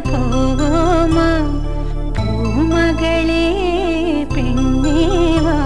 போவோமா பூமகளே பெண்ணேவா.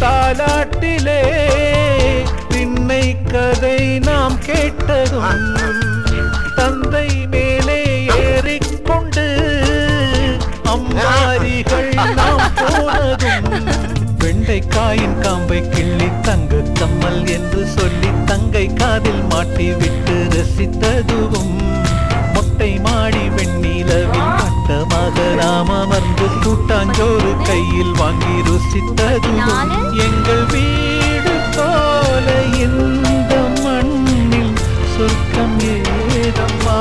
தாலாட்டிலே திண்ணை கதை நாம் கேட்டதும் தந்தை மேலே ஏறிக்கொண்டு அம்மாரிகள் நாம் போனதும் வெண்டைக்காயின் காம்பை கிள்ளி தங்க கம்மல் என்று சொல்லி தங்கை காதில் மாட்டி விட்டு ரசித்ததுவும் மொட்டை மாடி வெண்ணிலவில் வட்டமாக நாம் அமர்ந்து கூட்டாஞ்சோறு கையில் வாங்கி ருசித்ததுவும் எங்கள் வீடு போல இந்த மண்ணில் சொர்க்கம் ஏதம்மா.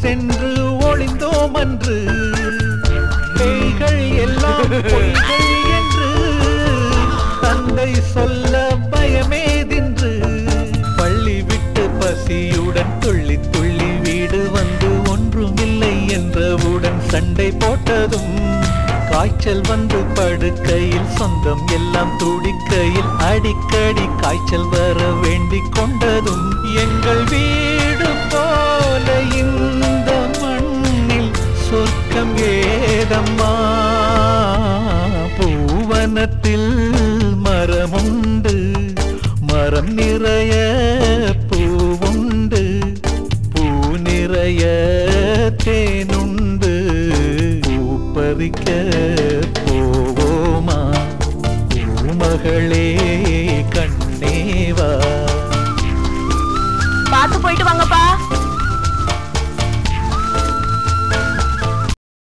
சென்று ஒளிந்தோம் அன்று கைகள் எல்லாம் பொய்கள் என்று தந்தை சொல்ல பயமேதின்று பள்ளி விட்டு பசியுடன் துள்ளி துள்ளி வீடு வந்து ஒன்றுமில்லை என்றவுடன் சண்டை போட்டதும் காய்ச்சல் வந்து படுக்கையில் சொந்தம் எல்லாம் துடிக்கையில் அடிக்கடி காய்ச்சல் வர வேண்டிக் கொண்டதும் எங்கள் வீடு போல இந்த மண்ணில் சொர்க்கம் ஏதம்மா. பூவனத்தில் மரமுண்டு மரம் நிறைய பூவுண்டு பூ நிறைய தேனுண்டு பூப்பறிக்க போவோமா பூமகளே கண்ணேவா.